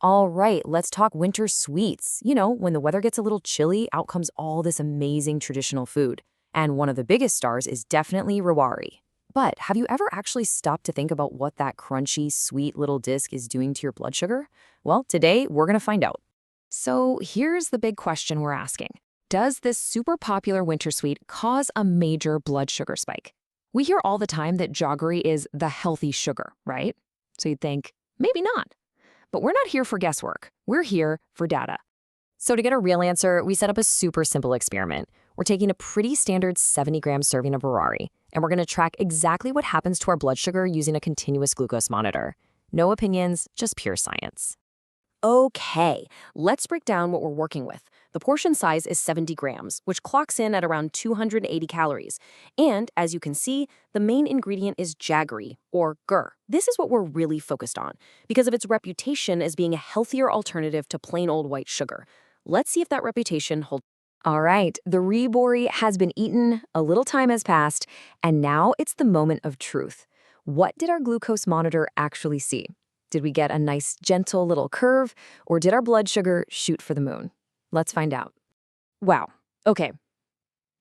All right, let's talk winter sweets. When the weather gets a little chilly, out comes all this amazing traditional food. And one of the biggest stars is definitely Rewari. But have you ever actually stopped to think about what that crunchy, sweet little disc is doing to your blood sugar? Well, today we're going to find out. So here's the big question we're asking. Does this super popular winter sweet cause a major blood sugar spike? We hear all the time that jaggery is the healthy sugar, right? So you'd think, maybe not. But we're not here for guesswork. We're here for data. So to get a real answer, we set up a super simple experiment. We're taking a pretty standard 70-gram serving of Rewari, and we're going to track exactly what happens to our blood sugar using a continuous glucose monitor. No opinions, just pure science. Okay, let's break down what we're working with. The portion size is 70 grams, which clocks in at around 280 calories. And as you can see, the main ingredient is jaggery, or gur. This is what we're really focused on, because of its reputation as being a healthier alternative to plain old white sugar. Let's see if that reputation holds. All right, the Rewari has been eaten, a little time has passed, and now it's the moment of truth. What did our glucose monitor actually see? Did we get a nice, gentle little curve, or did our blood sugar shoot for the moon? Let's find out. Wow. Okay.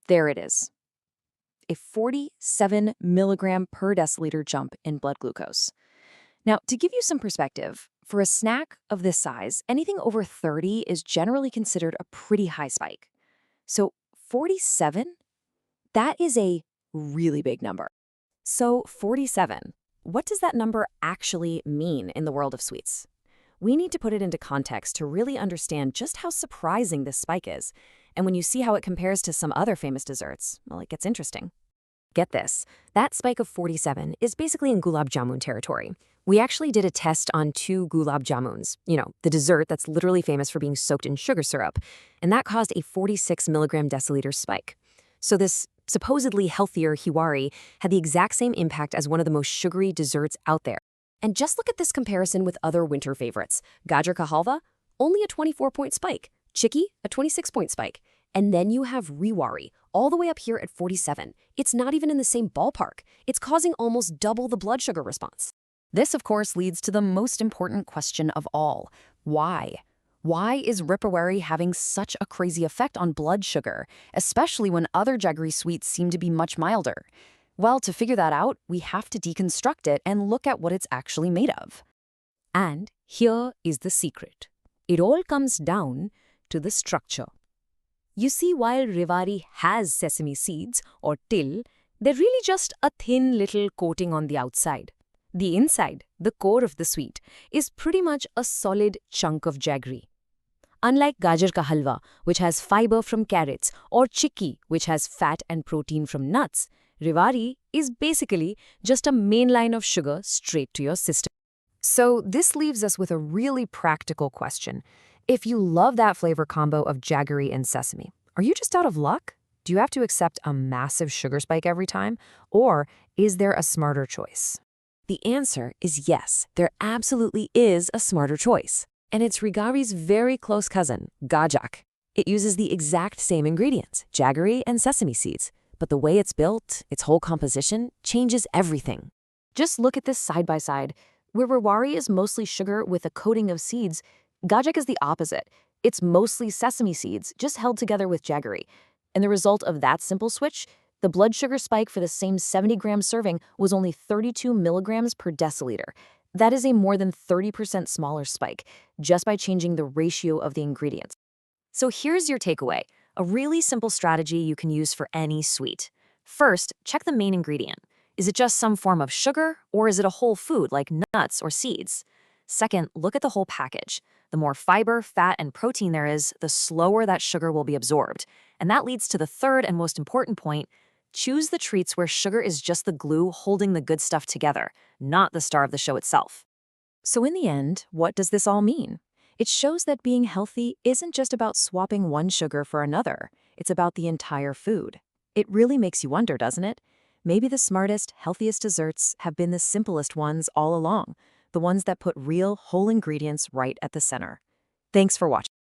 There it is. A 47 milligram per deciliter jump in blood glucose. Now, to give you some perspective, for a snack of this size, anything over 30 is generally considered a pretty high spike. So 47? That is a really big number. So 47. What does that number actually mean in the world of sweets? We need to put it into context to really understand just how surprising this spike is. And when you see how it compares to some other famous desserts, well, it gets interesting. Get this, that spike of 47 is basically in Gulab Jamun territory. We actually did a test on 2 Gulab Jamuns, the dessert that's literally famous for being soaked in sugar syrup, and that caused a 46 milligram deciliter spike. So this supposedly healthier Rewari had the exact same impact as one of the most sugary desserts out there. And just look at this comparison with other winter favorites. Gajak Halwa, only a 24-point spike. Chikki, a 26-point spike. And then you have Rewari, all the way up here at 47. It's not even in the same ballpark. It's causing almost double the blood sugar response. This, of course, leads to the most important question of all. Why? Why is Rewari having such a crazy effect on blood sugar, especially when other jaggery sweets seem to be much milder? Well, to figure that out, we have to deconstruct it and look at what it's actually made of. And here is the secret. It all comes down to the structure. You see, while Rewari has sesame seeds, or till, they're really just a thin little coating on the outside. The inside, the core of the sweet, is pretty much a solid chunk of jaggery. Unlike Gajar ka Halwa, which has fiber from carrots, or Chikki, which has fat and protein from nuts, Rewari is basically just a main line of sugar straight to your system. So this leaves us with a really practical question. If you love that flavor combo of jaggery and sesame, are you just out of luck? Do you have to accept a massive sugar spike every time? Or is there a smarter choice? The answer is yes, there absolutely is a smarter choice. And it's Rewari's very close cousin, Gajak. It uses the exact same ingredients, jaggery and sesame seeds. But the way it's built, its whole composition, changes everything. Just look at this side by side. Where Rewari is mostly sugar with a coating of seeds, Gajak is the opposite. It's mostly sesame seeds, just held together with jaggery. And the result of that simple switch, the blood sugar spike for the same 70-gram serving was only 32 milligrams per deciliter. That is a more than 30% smaller spike, just by changing the ratio of the ingredients. So here's your takeaway. A really simple strategy you can use for any sweet. First, check the main ingredient. Is it just some form of sugar, or is it a whole food like nuts or seeds? Second, look at the whole package. The more fiber, fat, and protein there is, the slower that sugar will be absorbed. And that leads to the third and most important point. Choose the treats where sugar is just the glue holding the good stuff together, not the star of the show itself. So in the end, what does this all mean? It shows that being healthy isn't just about swapping one sugar for another. It's about the entire food. It really makes you wonder, doesn't it? Maybe the smartest, healthiest desserts have been the simplest ones all along, the ones that put real, whole ingredients right at the center. Thanks for watching.